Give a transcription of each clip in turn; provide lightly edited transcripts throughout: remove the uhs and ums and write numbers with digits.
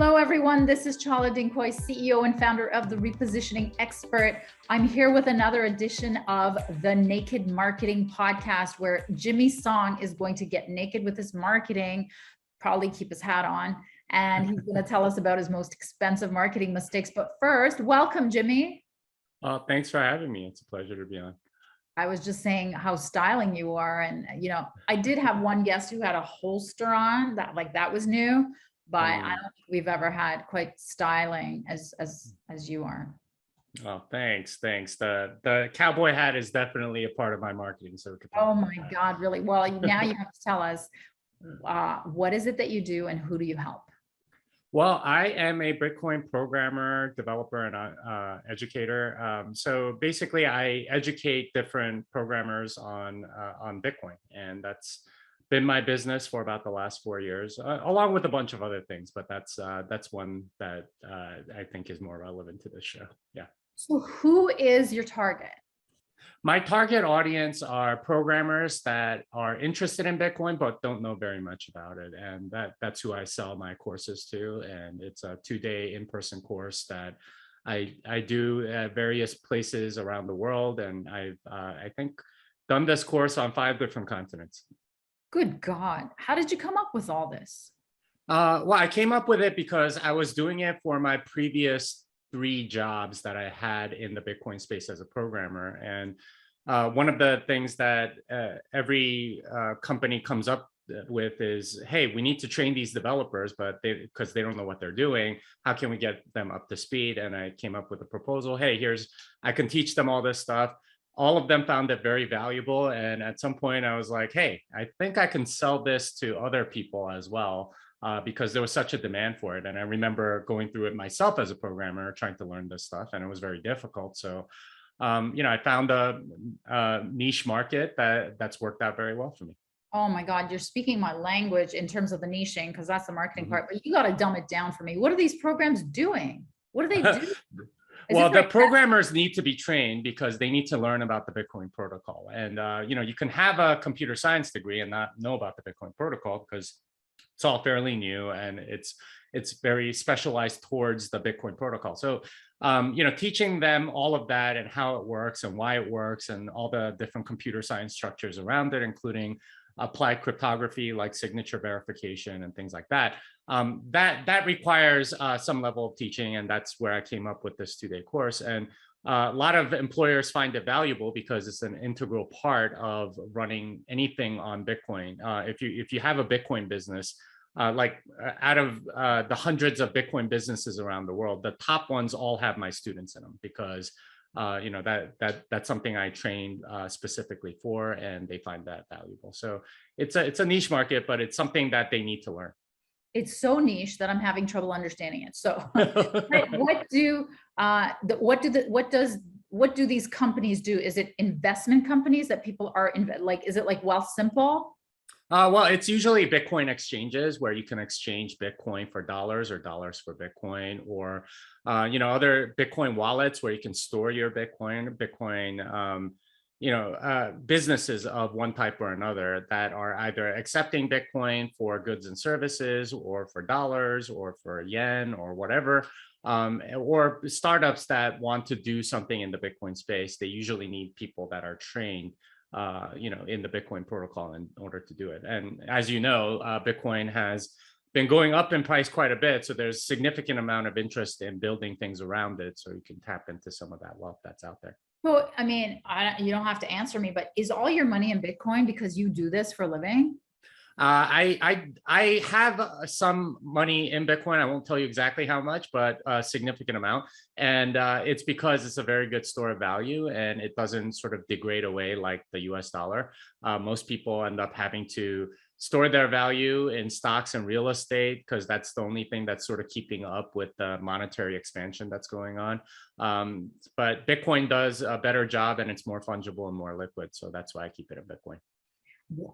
Hello, everyone. This is Chala, Dincoy, CEO and founder of The Repositioning Expert. I'm here with another edition of the Naked Marketing Podcast, where Jimmy Song is going to get naked with his marketing, probably keep his hat on, and he's going to tell us about his most expensive marketing mistakes. But first, welcome, Jimmy. Thanks for having me. It's a pleasure to be on. I was just saying how styling you are. And, I did have one guest who had a holster on that was new. But I don't think we've ever had quite styling as you are. Oh, thanks. The cowboy hat is definitely a part of my marketing. So oh my God, really? Well, now you have to tell us what is it that you do and who do you help? Well, I am a Bitcoin programmer, developer, and educator. So basically, I educate different programmers on Bitcoin, and that's been my business for about the last 4 years, along with a bunch of other things. But that's one that I think is more relevant to this show. Yeah. So who is your target? My target audience are programmers that are interested in Bitcoin, but don't know very much about it. And that's who I sell my courses to. And it's a 2-day in-person course that I do at various places around the world. And I've, I think, done this course on 5 different continents. Good God. How did you come up with all this? Well, I came up with it because I was doing it for my previous 3 jobs that I had in the Bitcoin space as a programmer. And one of the things that every company comes up with is, hey, we need to train these developers, but because they don't know what they're doing, how can we get them up to speed? And I came up with a proposal. Hey, I can teach them all this stuff. All of them found it very valuable. And at some point I was like, hey, I think I can sell this to other people as well, because there was such a demand for it. And I remember going through it myself as a programmer, trying to learn this stuff, and it was very difficult. So, I found a niche market that's worked out very well for me. Oh my God, you're speaking my language in terms of the niching, because that's the marketing part, but you got to dumb it down for me. What are these programs doing? What do they do? Well, the programmers need to be trained because they need to learn about the Bitcoin protocol. And, you can have a computer science degree and not know about the Bitcoin protocol because it's all fairly new and it's very specialized towards the Bitcoin protocol. So, teaching them all of that and how it works and why it works and all the different computer science structures around it, including applied cryptography like signature verification and things like that. That requires some level of teaching, and that's where I came up with this 2-day course. And a lot of employers find it valuable because it's an integral part of running anything on Bitcoin. If you have a Bitcoin business, out of the hundreds of Bitcoin businesses around the world, the top ones all have my students in them because that's something I trained specifically for, and they find that valuable. So it's a niche market, but it's something that they need to learn. It's so niche that I'm having trouble understanding it. So what do these companies do? Is it investment companies that people are is it like Wealthsimple? Well, it's usually Bitcoin exchanges where you can exchange Bitcoin for dollars or dollars for Bitcoin, or other Bitcoin wallets where you can store your Bitcoin. Businesses of one type or another that are either accepting Bitcoin for goods and services, or for dollars, or for yen, or whatever. Or startups that want to do something in the Bitcoin space. They usually need people that are trained in the Bitcoin protocol in order to do it. And as you know, Bitcoin has been going up in price quite a bit. So there's significant amount of interest in building things around it so you can tap into some of that wealth that's out there. So, I mean, you don't have to answer me, but is all your money in Bitcoin because you do this for a living? I have some money in Bitcoin. I won't tell you exactly how much, but a significant amount. And it's because it's a very good store of value and it doesn't sort of degrade away like the US dollar. Most people end up having to store their value in stocks and real estate because that's the only thing that's sort of keeping up with the monetary expansion that's going on. But Bitcoin does a better job and it's more fungible and more liquid. So that's why I keep it in Bitcoin.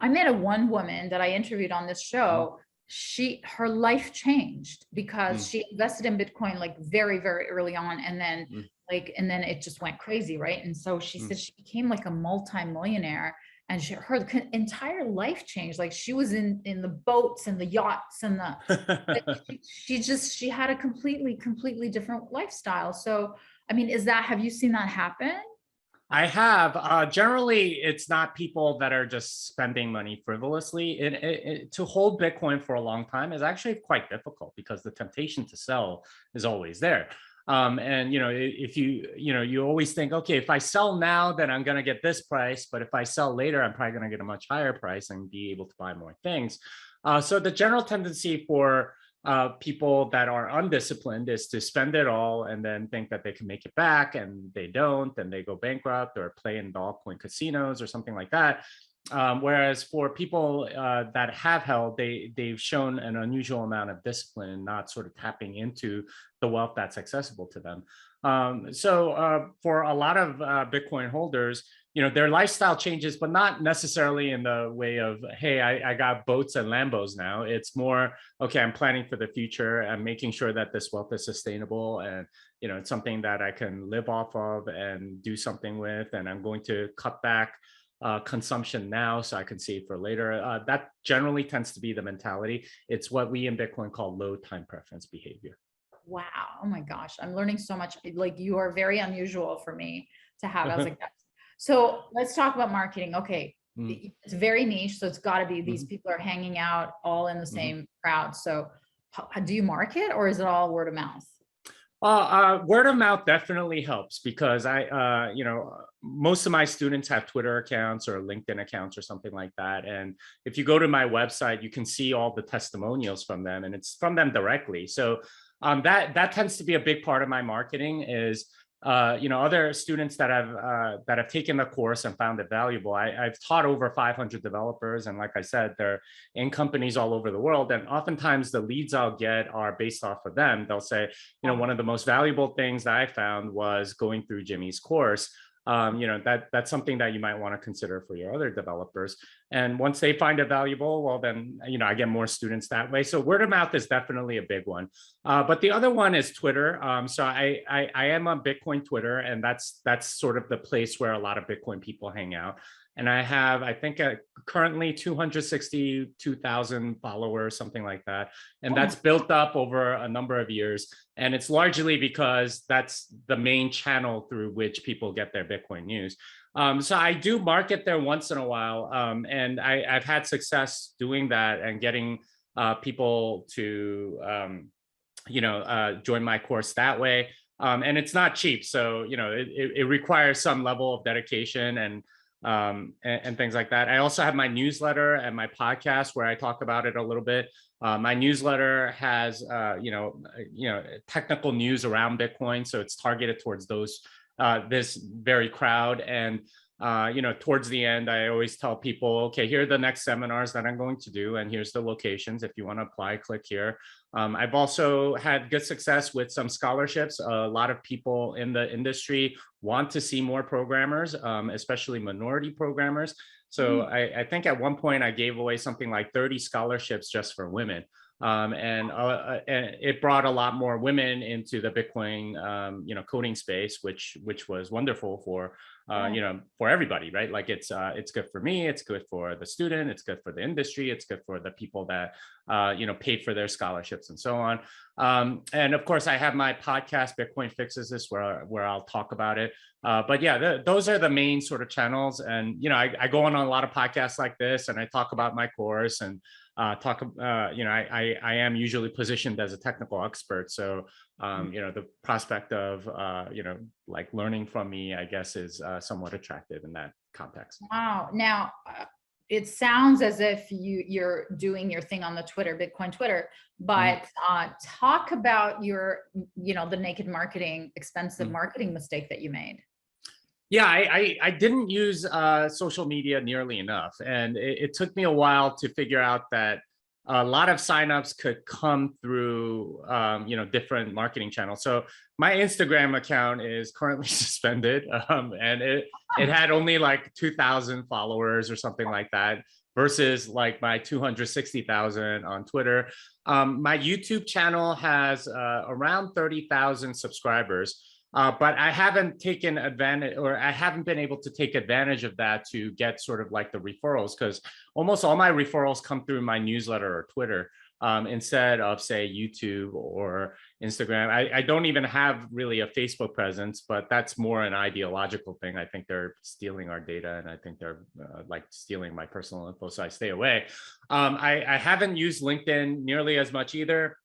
I met one woman that I interviewed on this show. Her life changed because she invested in Bitcoin like very, very early on. And then and then it just went crazy. Right. And so she said she became like a multi-millionaire and her entire life changed. Like she was in the boats and the yachts and the she had a completely different lifestyle. So I mean, have you seen that happen? I have. Generally, it's not people that are just spending money frivolously. To hold Bitcoin for a long time is actually quite difficult because the temptation to sell is always there. And if you always think, okay, if I sell now, then I'm going to get this price. But if I sell later, I'm probably going to get a much higher price and be able to buy more things. So the general tendency for people that are undisciplined is to spend it all and then think that they can make it back, and they don't, and they go bankrupt or play in the altcoin casinos or something like that. Whereas for people that have held, they've shown an unusual amount of discipline and not sort of tapping into the wealth that's accessible to them. So for a lot of Bitcoin holders, their lifestyle changes, but not necessarily in the way of, hey, I got boats and Lambos now. It's more, okay, I'm planning for the future and making sure that this wealth is sustainable, and it's something that I can live off of and do something with, and I'm going to cut back consumption now so I can save for later. That generally tends to be the mentality. It's what we in Bitcoin call low time preference behavior. Wow. Oh my gosh. I'm learning so much. Like, you are very unusual for me to have as a guest. So let's talk about marketing. Okay. It's very niche. So it's got to be these people are hanging out all in the same crowd. So do you market, or is it all word of mouth? Word of mouth definitely helps because most of my students have Twitter accounts or LinkedIn accounts or something like that. And if you go to my website, you can see all the testimonials from them, and it's from them directly. So that tends to be a big part of my marketing is, other students that have taken the course and found it valuable. I've taught over 500 developers, and like I said, they're in companies all over the world. And oftentimes the leads I'll get are based off of them. They'll say, one of the most valuable things that I found was going through Jimmy's course. That's something that you might want to consider for your other developers. And once they find it valuable, well, then, I get more students that way. So word of mouth is definitely a big one. But the other one is Twitter. So I am on Bitcoin Twitter, and that's sort of the place where a lot of Bitcoin people hang out. And I have, I think, currently 262,000 followers, something like that. And that's built up over a number of years. And it's largely because that's the main channel through which people get their Bitcoin news. So I do market there once in a while. And I've had success doing that and getting people to, join my course that way. And it's not cheap. So, it requires some level of dedication and things like that. I also have my newsletter and my podcast where I talk about it a little bit. My newsletter has, technical news around Bitcoin. So it's targeted towards this very crowd. And, towards the end, I always tell people, okay, here are the next seminars that I'm going to do, and here's the locations. If you want to apply, click here. I've also had good success with some scholarships. A lot of people in the industry want to see more programmers, especially minority programmers. So I think at one point I gave away something like 30 scholarships just for women. And it brought a lot more women into the Bitcoin, coding space, which was wonderful for for everybody, right? Like it's good for me, it's good for the student, it's good for the industry, it's good for the people that paid for their scholarships and so on. And of course, I have my podcast, Bitcoin Fixes This, where I'll talk about it. But yeah, those are the main sort of channels. And I go on a lot of podcasts like this, and I talk about my course and I am usually positioned as a technical expert. So, the prospect of, like learning from me, I guess, is somewhat attractive in that context. Wow. Now, it sounds as if you're doing your thing on the Bitcoin Twitter, but talk about your, the naked marketing, expensive marketing mistake that you made. Yeah, I didn't use social media nearly enough. And it took me a while to figure out that a lot of signups could come through, different marketing channels. So my Instagram account is currently suspended, and it had only like 2,000 followers or something like that, versus like my 260,000 on Twitter. My YouTube channel has around 30,000 subscribers. But I haven't taken advantage, or I haven't been able to take advantage of that to get sort of like the referrals, because almost all my referrals come through my newsletter or Twitter, instead of, say, YouTube or Instagram. I don't even have really a Facebook presence, but that's more an ideological thing. I think they're stealing our data, and I think they're like stealing my personal info, so I stay away. I haven't used LinkedIn nearly as much either.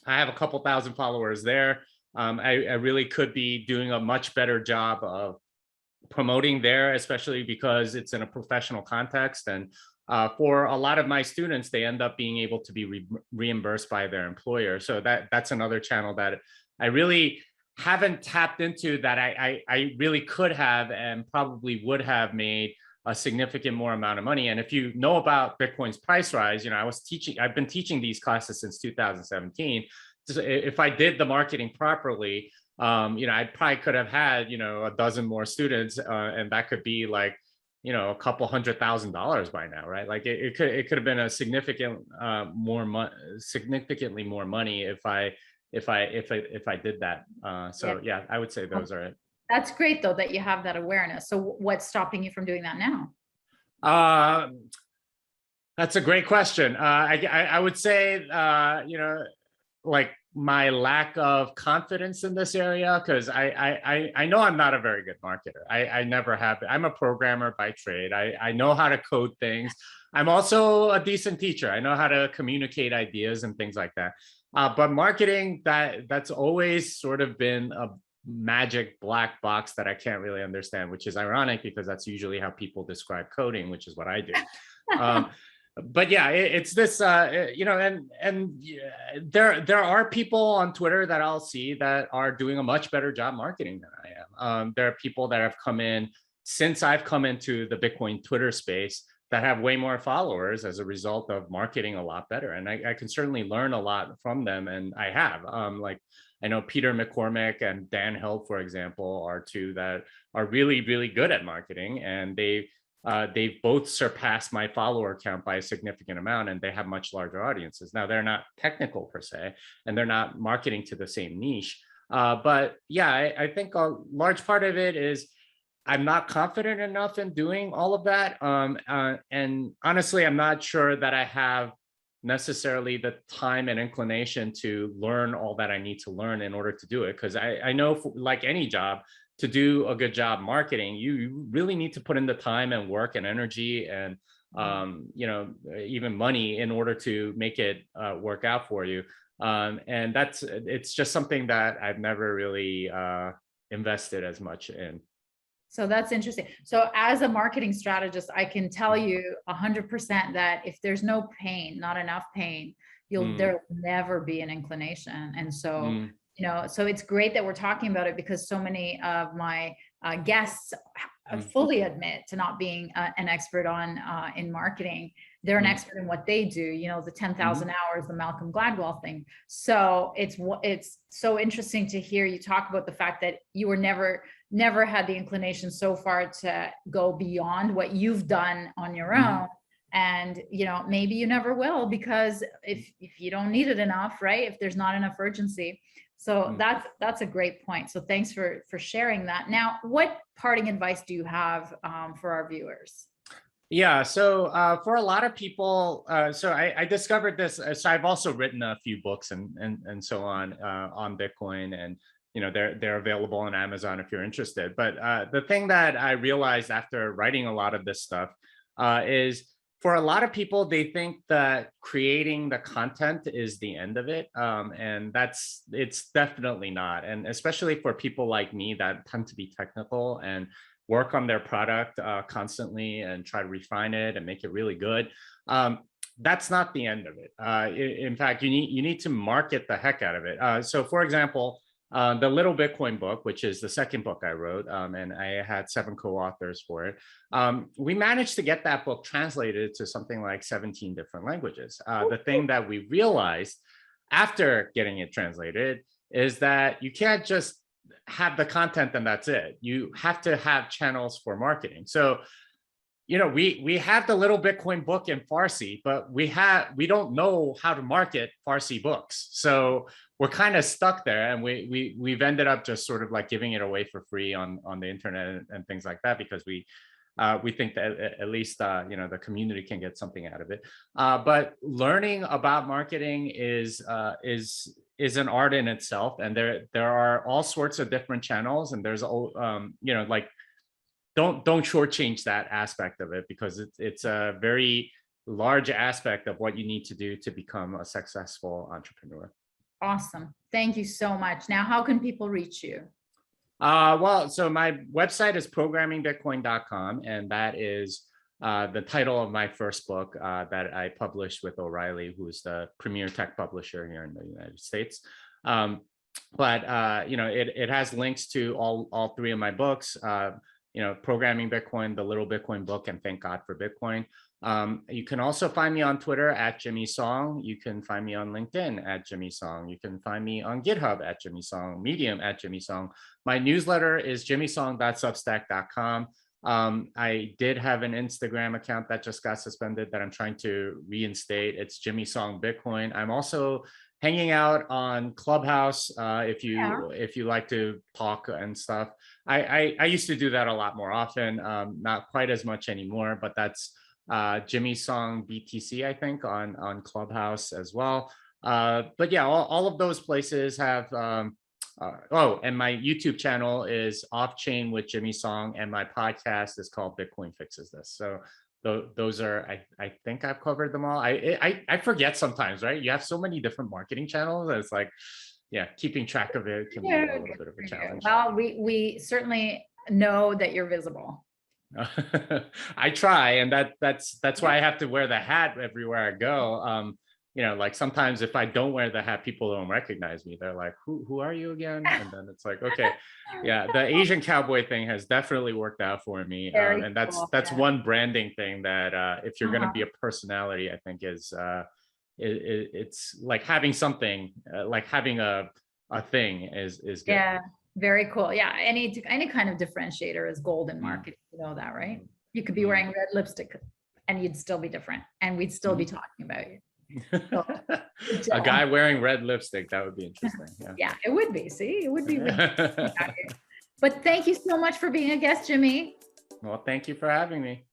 I have a couple thousand followers there. I really could be doing a much better job of promoting there, especially because it's in a professional context. And for a lot of my students, they end up being able to be reimbursed by their employer. So that's another channel that I really haven't tapped into, that I really could have and probably would have made a significant more amount of money. And if you know about Bitcoin's price rise, I've been teaching these classes since 2017. So if I did the marketing properly, I probably could have had, a dozen more students, and that could be like, a couple $100,000 by now, right? Like it could have been a significantly more money if I did that. Yeah, I would say those are it. That's great though, that you have that awareness. So what's stopping you from doing that now? That's a great question. I would say, like my lack of confidence in this area, because I know I'm not a very good marketer. I never have been. I'm a programmer by trade. I know how to code things. I'm also a decent teacher. I know how to communicate ideas and things like that. But marketing, that's always sort of been a magic black box that I can't really understand, which is ironic because that's usually how people describe coding, which is what I do. But yeah, it's this, and there are people on Twitter that I'll see that are doing a much better job marketing than I am. There are people that have come in since I've come into the Bitcoin Twitter space that have way more followers as a result of marketing a lot better. And I can certainly learn a lot from them, and I have. Like I know Peter McCormick and Dan Hill, for example, are two that are really, really good at marketing, and they've both surpassed my follower count by a significant amount, and they have much larger audiences. Now, they're not technical per se, and they're not marketing to the same niche. But yeah, I think a large part of it is I'm not confident enough in doing all of that. And honestly, I'm not sure that I have necessarily the time and inclination to learn all that I need to learn in order to do it. Because I know, like any job, to do a good job marketing, you really need to put in the time and work and energy and even money in order to make it work out for you. And it's just something that I've never really invested as much in. So that's interesting. So as a marketing strategist, I can tell you 100% that if there's no pain, not enough pain, there'll never be an inclination. And so, so it's great that we're talking about it, because so many of my guests fully admit to not being an expert on in marketing. They're an expert in what they do, the 10,000 hours, the Malcolm Gladwell thing. So it's so interesting to hear you talk about the fact that you were never had the inclination so far to go beyond what you've done on your own. And, maybe you never will, because if you don't need it enough, right? If there's not enough urgency. So that's a great point. So thanks for sharing that. Now, what parting advice do you have for our viewers? Yeah, so for a lot of people, so I discovered this. So I've also written a few books and so on Bitcoin, and they're available on Amazon if you're interested. But the thing that I realized after writing a lot of this stuff is, for a lot of people, they think that creating the content is the end of it, and it's definitely not. And especially for people like me that tend to be technical and work on their product constantly and try to refine it and make it really good. That's not the end of it. In fact, you need to market the heck out of it. So for example, the Little Bitcoin book, which is the second book I wrote, and I had 7 co-authors for it. We managed to get that book translated to something like 17 different languages. The thing that we realized after getting it translated is that you can't just have the content and that's it. You have to have channels for marketing. So we have the Little Bitcoin book in Farsi, but we don't know how to market Farsi books. So we're kind of stuck there, and we've ended up just sort of like giving it away for free on the internet and things like that, because we think that at least the community can get something out of it. But learning about marketing is an art in itself, and there are all sorts of different channels, and there's like, don't shortchange that aspect of it, because it's a very large aspect of what you need to do to become a successful entrepreneur. Awesome. Thank you so much. Now, how can people reach you? Well, so my website is programmingbitcoin.com, and that is the title of my first book that I published with O'Reilly, who is the premier tech publisher here in the United States. But it has links to all three of my books. Programming Bitcoin, the Little Bitcoin book, and Thank God for Bitcoin. You can also find me on Twitter at Jimmy Song. You can find me on LinkedIn at Jimmy Song. You can find me on GitHub at Jimmy Song, Medium at Jimmy Song. My newsletter is jimmysong.substack.com. I did have an Instagram account that just got suspended that I'm trying to reinstate. It's Jimmy Song Bitcoin. I'm also hanging out on Clubhouse if you like to talk and stuff. I used to do that a lot more often, not quite as much anymore, but that's Jimmy Song BTC, I think, on Clubhouse as well. But yeah, all of those places have, and my YouTube channel is Off Chain with Jimmy Song, and my podcast is called Bitcoin Fixes This. So those are, I think I've covered them all. I forget sometimes, right? You have so many different marketing channels. It's like, yeah, keeping track of it can be a little bit of a challenge. Well, we certainly know that you're visible. I try, and that's why I have to wear the hat everywhere I go. Like sometimes if I don't wear the hat, people don't recognize me. They're like, who are you again? And then it's like, okay, yeah, the Asian cowboy thing has definitely worked out for me. And that's one branding thing that if you're going to be a personality, I think is it's like having something, like having a thing is good. Yeah, very cool. Yeah, any kind of differentiator is gold in marketing. You know that, right? You could be wearing red lipstick and you'd still be different, and we'd still be talking about you. So, a guy wearing red lipstick, that would be interesting. Yeah, it would be. See, it would be. But thank you so much for being a guest, Jimmy. Well, thank you for having me.